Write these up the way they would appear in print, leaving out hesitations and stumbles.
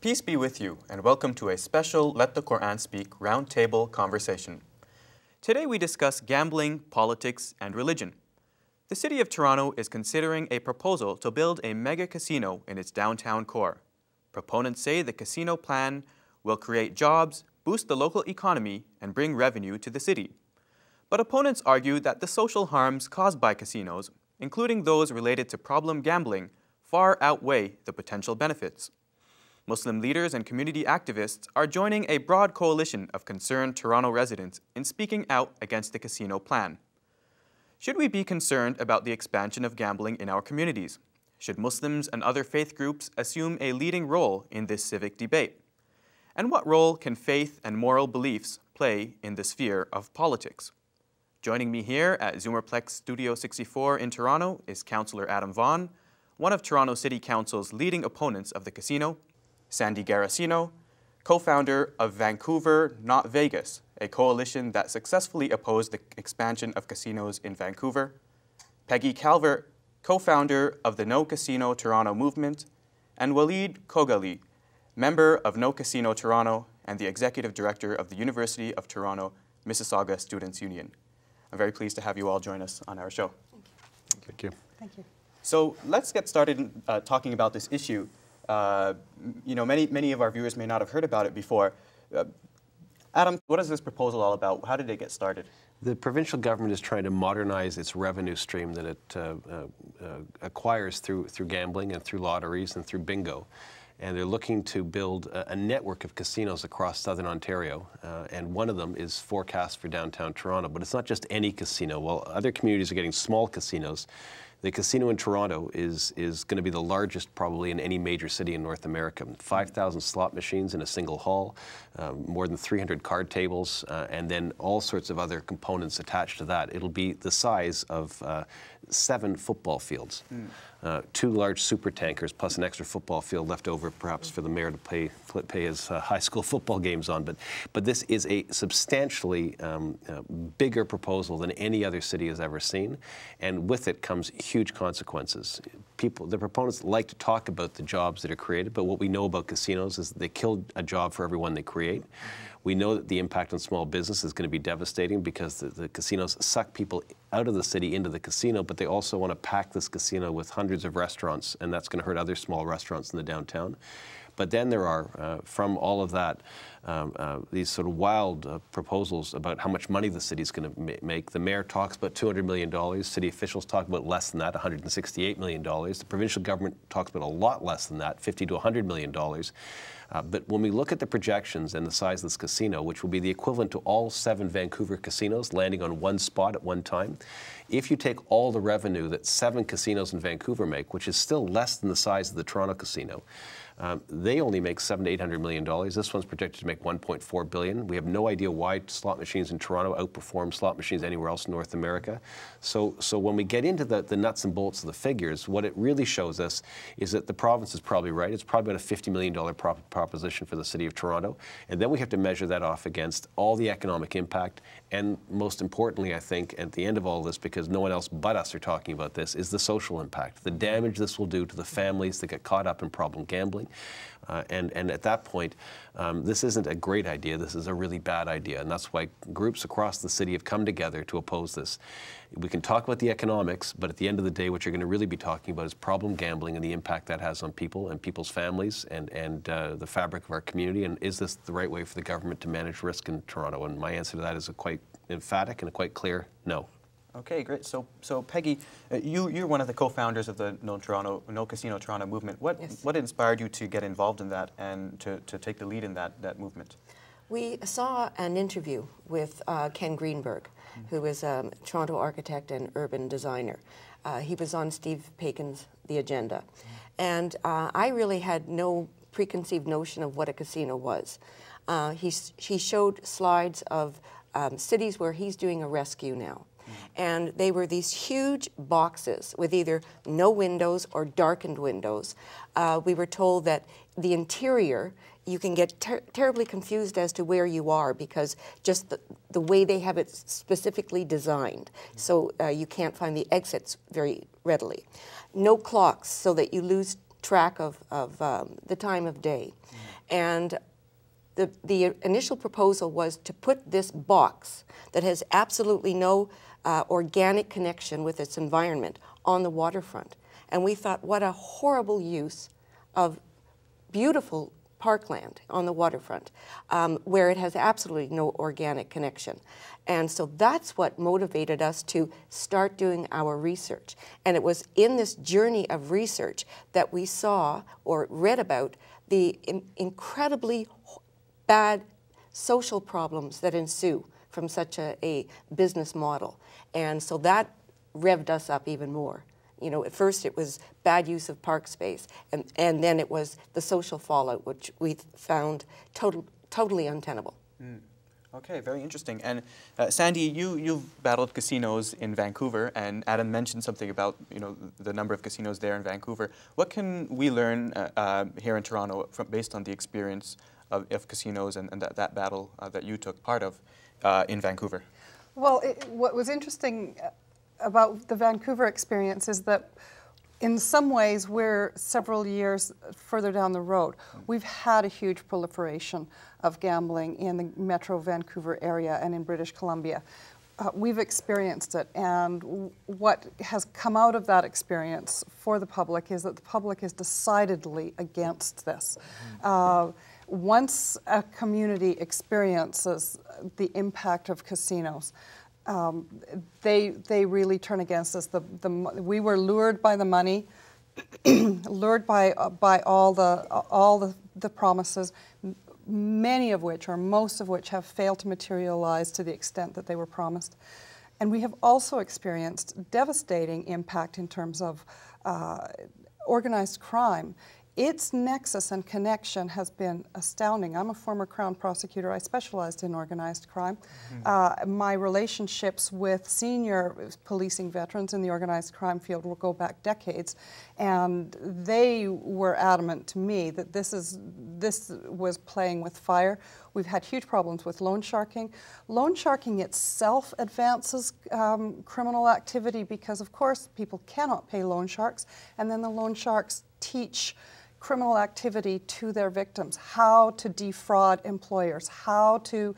Peace be with you, and welcome to a special Let the Quran Speak roundtable conversation. Today we discuss gambling, politics, and religion. The City of Toronto is considering a proposal to build a mega casino in its downtown core. Proponents say the casino plan will create jobs, boost the local economy, and bring revenue to the city. But opponents argue that the social harms caused by casinos, including those related to problem gambling, far outweigh the potential benefits. Muslim leaders and community activists are joining a broad coalition of concerned Toronto residents in speaking out against the casino plan. Should we be concerned about the expansion of gambling in our communities? Should Muslims and other faith groups assume a leading role in this civic debate? And what role can faith and moral beliefs play in the sphere of politics? Joining me here at Zoomerplex Studio 64 in Toronto is Councillor Adam Vaughan, one of Toronto City Council's leading opponents of the casino, Sandy Garossino, co-founder of Vancouver, Not Vegas, a coalition that successfully opposed the expansion of casinos in Vancouver, Peggy Calvert, co-founder of the No Casino Toronto movement, and Walied Khogali, member of No Casino Toronto and the executive director of the University of Toronto Mississauga Students' Union. I'm very pleased to have you all join us on our show. Thank you. Thank you. So let's get started talking about this issue. Many of our viewers may not have heard about it before. Adam, what is this proposal all about? How did it get started? The provincial government is trying to modernize its revenue stream that it acquires through gambling and through lotteries and through bingo. And they're looking to build a network of casinos across southern Ontario, and one of them is forecast for downtown Toronto. But it's not just any casino. While other communities are getting small casinos, the casino in Toronto is going to be the largest probably in any major city in North America. 5,000 slot machines in a single hall, more than 300 card tables, and then all sorts of other components attached to that. It'll be the size of 7 football fields. 2 large super tankers plus an extra football field left over perhaps for the mayor to pay his high school football games on. But this is a substantially bigger proposal than any other city has ever seen, and with it comes huge consequences. The proponents like to talk about the jobs that are created, but what we know about casinos is that they kill a job for every one they create. We know that the impact on small business is going to be devastating because the casinos suck people out of the city into the casino, but they also want to pack this casino with hundreds of restaurants, and that's going to hurt other small restaurants in the downtown. But then there are, from all of that, these sort of wild proposals about how much money the city's going to make. The mayor talks about $200 million. City officials talk about less than that, $168 million. The provincial government talks about a lot less than that, $50 to $100 million. But when we look at the projections and the size of this casino, which will be the equivalent to all 7 Vancouver casinos landing on one spot at one time, if you take all the revenue that 7 casinos in Vancouver make, which is still less than the size of the Toronto casino, they only make $700 to $800 million. This one's projected to make $1.4 billion. We have no idea why slot machines in Toronto outperform slot machines anywhere else in North America. So when we get into the nuts and bolts of the figures, what it really shows us is that the province is probably right. It's probably about a $50 million proposition for the City of Toronto. And then we have to measure that off against all the economic impact. And most importantly, I think, at the end of all this, because no one else but us are talking about this, is the social impact, the damage this will do to the families that get caught up in problem gambling. And at that point, this isn't a great idea, this is a really bad idea, and that's why groups across the city have come together to oppose this. We can talk about the economics, but at the end of the day, what you're going to really be talking about is problem gambling and the impact that has on people and people's families and the fabric of our community, and is this the right way for the government to manage risk in Toronto? And my answer to that is a quite emphatic and a quite clear no. Okay, great. So Peggy, you're one of the co-founders of the No Casino Toronto movement. What inspired you to get involved in that and to take the lead in that movement? We saw an interview with Ken Greenberg, who is a Toronto architect and urban designer. He was on Steve Paikin's The Agenda. And I really had no preconceived notion of what a casino was. He showed slides of cities where he's doing a rescue now. And they were these huge boxes with either no windows or darkened windows. We were told that the interior, you can get terribly confused as to where you are because just the way they have it specifically designed. So you can't find the exits very readily. No clocks so that you lose track of the time of day. And the initial proposal was to put this box that has absolutely no organic connection with its environment on the waterfront. And we thought, what a horrible use of beautiful parkland on the waterfront, where it has absolutely no organic connection. And so that's what motivated us to start doing our research. And it was in this journey of research that we saw or read about the incredibly bad social problems that ensue from such a business model. And so that revved us up even more. You know, at first it was bad use of park space, and then it was the social fallout, which we found totally untenable. Mm. Okay, very interesting. And Sandy, you've battled casinos in Vancouver, and Adam mentioned something about, you know, the number of casinos there in Vancouver. What can we learn here in Toronto based on the experience of casinos and that battle that you took part of in Vancouver? Well, what was interesting about the Vancouver experience is that in some ways we're several years further down the road. We've had a huge proliferation of gambling in the Metro Vancouver area and in British Columbia. We've experienced it, and what has come out of that experience for the public is that the public is decidedly against this. Once a community experiences the impact of casinos, they really turn against us. We were lured by the money, lured by all the promises, many of which, or most of which, have failed to materialize to the extent that they were promised. And we have also experienced devastating impact in terms of organized crime. Its nexus and connection has been astounding. I'm a former Crown prosecutor. I specialized in organized crime. My relationships with senior policing veterans in the organized crime field will go back decades, and they were adamant to me that this was playing with fire. We've had huge problems with loan sharking. Loan sharking itself advances criminal activity because, of course, people cannot pay loan sharks, and then the loan sharks teach criminal activity to their victims, how to defraud employers, how to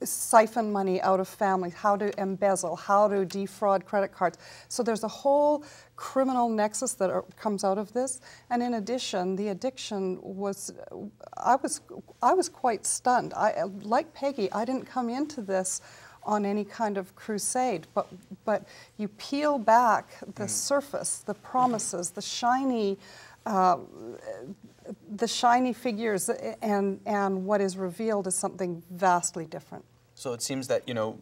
siphon money out of families, how to embezzle, how to defraud credit cards. So there's a whole criminal nexus that comes out of this. And in addition, the addiction was, I was quite stunned. Like Peggy, I didn't come into this on any kind of crusade, but you peel back the surface, the promises, the shiny figures, and what is revealed is something vastly different. So it seems that, you know,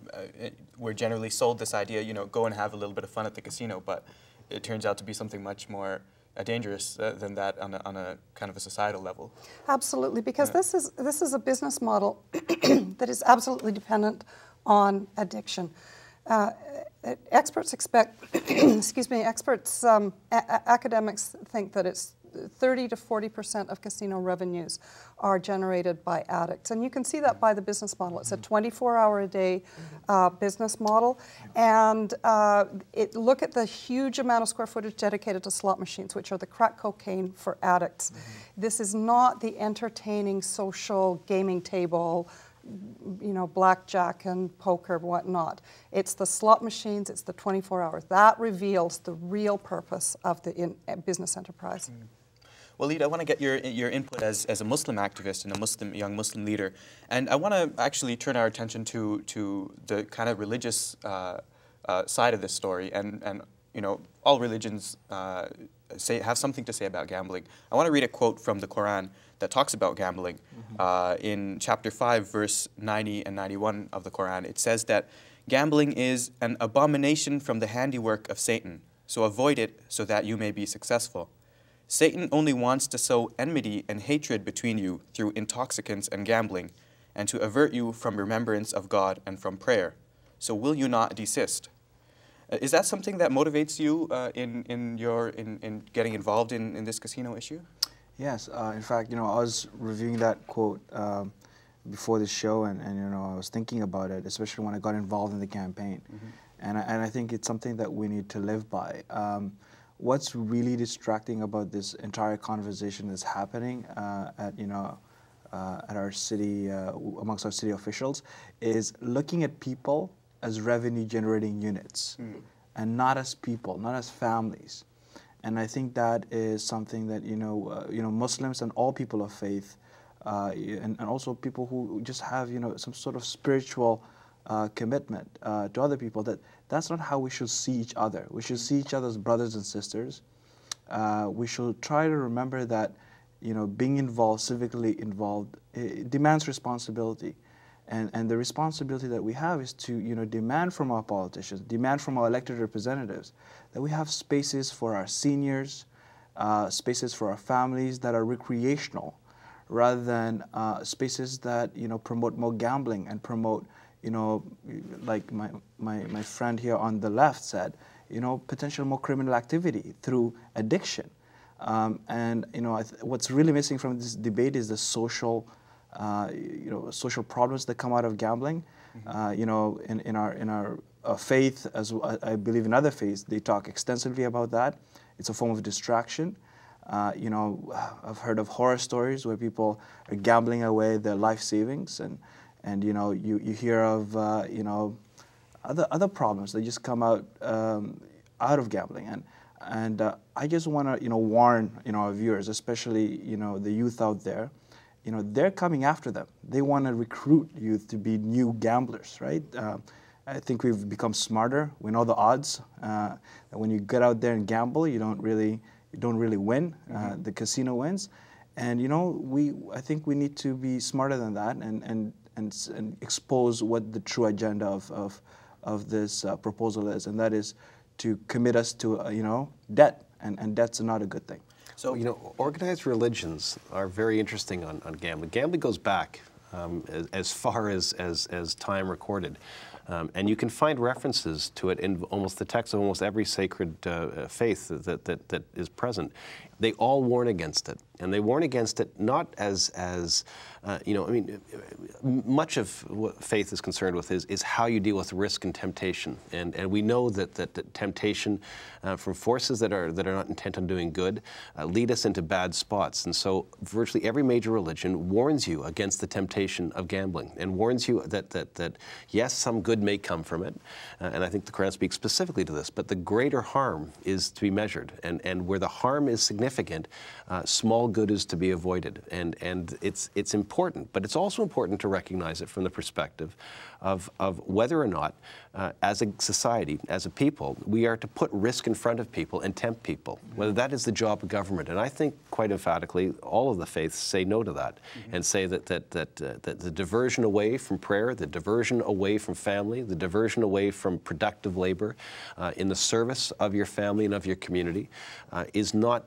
we're generally sold this idea, you know, go and have a little bit of fun at the casino, but it turns out to be something much more dangerous than that on a kind of a societal level. Absolutely, because this is a business model that is absolutely dependent on addiction. Experts expect, excuse me, academics think that it's 30 to 40% of casino revenues are generated by addicts. And you can see that by the business model. It's a 24-hour-a-day business model. And look at the huge amount of square footage dedicated to slot machines, which are the crack cocaine for addicts. This is not the entertaining social gaming table, you know, blackjack and poker, whatnot. It's the slot machines, it's the 24 hours. That reveals the real purpose of the business enterprise. Walied, I want to get your input as a Muslim activist and a young Muslim leader. And I want to actually turn our attention to the kind of religious side of this story. And you know, all religions have something to say about gambling. I want to read a quote from the Quran that talks about gambling. In chapter 5, verse 90 and 91 of the Quran, it says that gambling is an abomination from the handiwork of Satan, so avoid it so that you may be successful. Satan only wants to sow enmity and hatred between you through intoxicants and gambling, and to avert you from remembrance of God and from prayer. So will you not desist? Is that something that motivates you in getting involved in this casino issue? Yes. In fact, you know, I was reviewing that quote before the show, and you know, I was thinking about it, especially when I got involved in the campaign. And I think it's something that we need to live by. What's really distracting about this entire conversation that's happening at, you know, at our city, amongst our city officials, is looking at people as revenue generating units and not as people, not as families. And I think that is something that, Muslims and all people of faith, and also people who just have, some sort of spiritual commitment to other people, that's not how we should see each other. We should see each other as brothers and sisters. We should try to remember that, being involved, civically involved, it demands responsibility. And the responsibility that we have is to, demand from our politicians, demand from our elected representatives that we have spaces for our seniors, spaces for our families that are recreational, rather than spaces that, promote more gambling and promote, like my friend here on the left said, potential more criminal activity through addiction. What's really missing from this debate is the social social problems that come out of gambling. In our faith, as I believe in other faiths, they talk extensively about that. It's a form of distraction. I've heard of horror stories where people are gambling away their life savings, and you hear of other problems that just come out of gambling. And I just want to warn our viewers, especially the youth out there. They're coming after them. They want to recruit youth to be new gamblers, right? I think we've become smarter. We know the odds. That when you get out there and gamble, you don't really win. The casino wins, and I think we need to be smarter than that and expose what the true agenda of this proposal is, and that is to commit us to debt, and debt's not a good thing. So, organized religions are very interesting on gambling. Gambling goes back as far as time recorded. And you can find references to it in almost the text of almost every sacred faith that is present. They all warn against it. And they warn against it not as much of what faith is concerned with is how you deal with risk and temptation. And we know that temptation from forces that are not intent on doing good lead us into bad spots. And so virtually every major religion warns you against the temptation of gambling and warns you that yes, some good may come from it. And I think the Quran speaks specifically to this, but the greater harm is to be measured. And where the harm is significant, small good is to be avoided. And it's important, but it's also important to recognize it from the perspective of whether or not, as a society, as a people, we are to put risk in front of people and tempt people, whether that is the job of government. And I think quite emphatically, all of the faiths say no to that and say that the diversion away from prayer, the diversion away from family, the diversion away from productive labor in the service of your family and of your community is not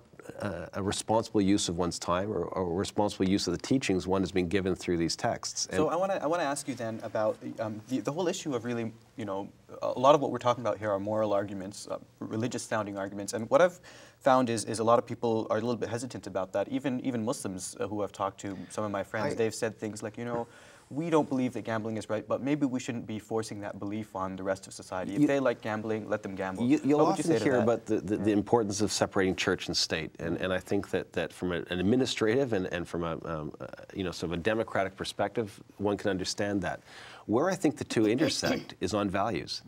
a responsible use of one's time or a responsible use of the teachings one has been given through these texts. So I want to ask you then about the whole issue of really, a lot of what we're talking about here are moral arguments, religious sounding arguments, and what I've found is a lot of people are a little bit hesitant about that. Even Muslims who I've talked to, some of my friends, they've said things like, we don't believe that gambling is right, but maybe we shouldn't be forcing that belief on the rest of society. If they like gambling, let them gamble. You'll often hear about the importance of separating church and state, and I think that from an administrative and from a sort of a democratic perspective, one can understand that. Where I think the two intersect is on values.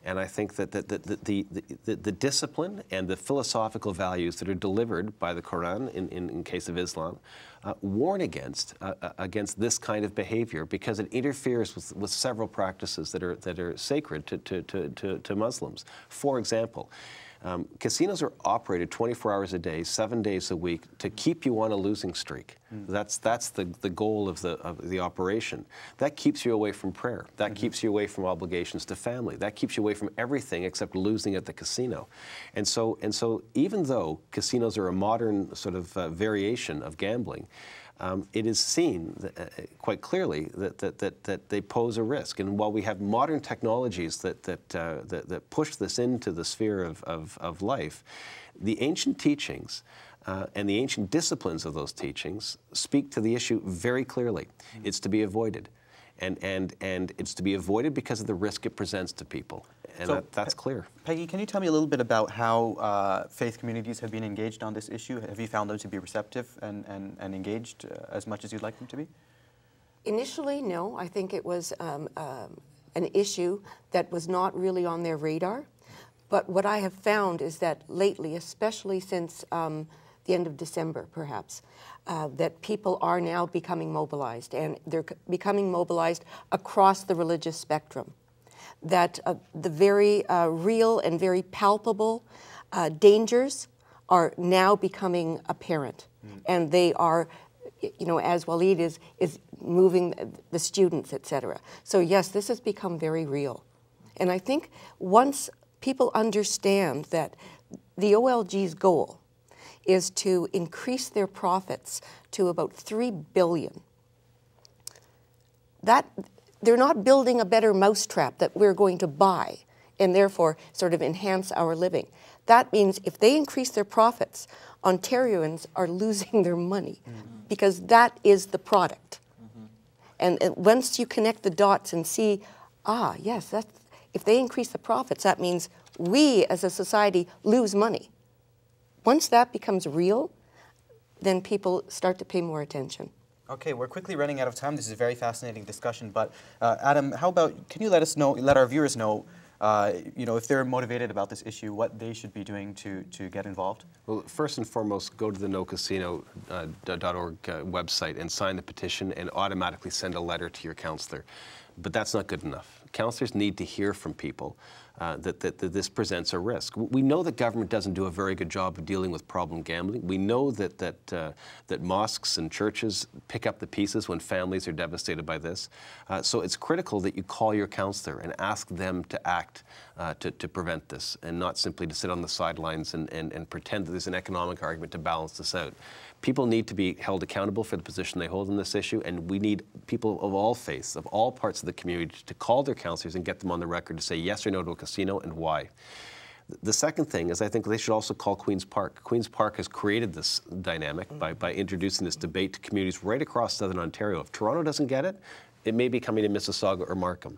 And I think that the discipline and the philosophical values that are delivered by the Quran, in case of Islam, warn against this kind of behavior because it interferes with several practices that are sacred to Muslims. For example, casinos are operated 24 hours a day, 7 days a week to keep you on a losing streak. That's the goal of the operation. That keeps you away from prayer. That keeps you away from obligations to family. That keeps you away from everything except losing at the casino. And so even though casinos are a modern sort of variation of gambling, it is seen quite clearly that they pose a risk. And while we have modern technologies that push this into the sphere of life, the ancient teachings and the ancient disciplines of those teachings speak to the issue very clearly. It's to be avoided. And it's to be avoided because of the risk it presents to people. And So, that's clear. Peggy, can you tell me a little bit about how faith communities have been engaged on this issue? Have you found them to be receptive and engaged as much as you'd like them to be? Initially, no. I think it was an issue that was not really on their radar. But what I have found is that lately, especially since the end of December, perhaps, that people are now becoming mobilized, and they're becoming mobilized across the religious spectrum. That the very real and very palpable dangers are now becoming apparent, and they are, you know, as Walied is moving the students, etc. So yes, this has become very real, and I think once people understand that the OLG's goal is to increase their profits to about $3 billion. That they're not building a better mousetrap that we're going to buy and therefore sort of enhance our living. That means if they increase their profits, Ontarians are losing their money because that is the product. And once you connect the dots and see, yes, if they increase the profits, that means we as a society lose money. Once that becomes real, then people start to pay more attention. Okay, we're quickly running out of time. This is a very fascinating discussion, but Adam, how about, can you let us know, let our viewers know, you know, if they're motivated about this issue, what they should be doing to get involved? Well, first and foremost, go to the nocasino.org website and sign the petition and automatically send a letter to your councillor. But that's not good enough. Councillors need to hear from people that this presents a risk. We know that government doesn't do a very good job of dealing with problem gambling. We know that mosques and churches pick up the pieces when families are devastated by this. So it's critical that you call your councillor and ask them to act to prevent this, and not simply to sit on the sidelines and pretend that there's an economic argument to balance this out. People need to be held accountable for the position they hold on this issue, and we need people of all faiths, of all parts of the community, to call their councillors and get them on the record to say yes or no to a casino and why. The second thing is I think they should also call Queen's Park. Queen's Park has created this dynamic by introducing this debate to communities right across Southern Ontario. If Toronto doesn't get it, it may be coming to Mississauga or Markham.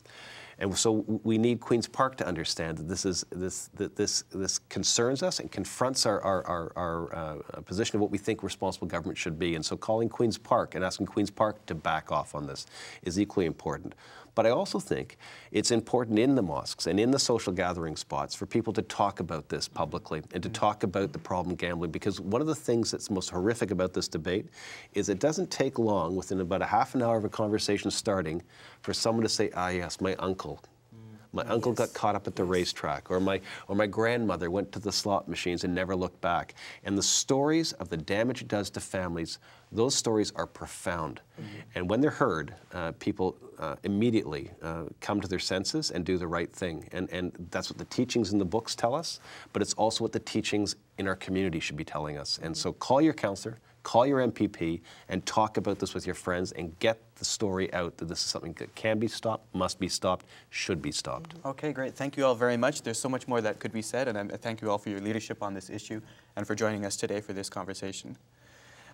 And so we need Queen's Park to understand that this concerns us and confronts our position of what we think responsible government should be. And so calling Queen's Park and asking Queen's Park to back off on this is equally important. But I also think it's important in the mosques and in the social gathering spots for people to talk about this publicly and to talk about the problem gambling, because one of the things that's most horrific about this debate is it doesn't take long, within about a half an hour of a conversation starting, for someone to say, yes, my uncle. My uncle got caught up at the racetrack, or my grandmother went to the slot machines and never looked back. And the stories of the damage it does to families, those stories are profound. And when they're heard, people immediately come to their senses and do the right thing. And that's what the teachings in the books tell us, but it's also what the teachings in our community should be telling us. And so call your councillor, call your MPP, and talk about this with your friends and get the story out that this is something that can be stopped, must be stopped, should be stopped. Okay, great. Thank you all very much. There's so much more that could be said, and I thank you all for your leadership on this issue and for joining us today for this conversation.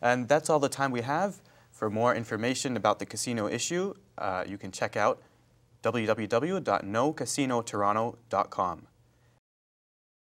And that's all the time we have. For more information about the casino issue, you can check out www.nocasinotoronto.com.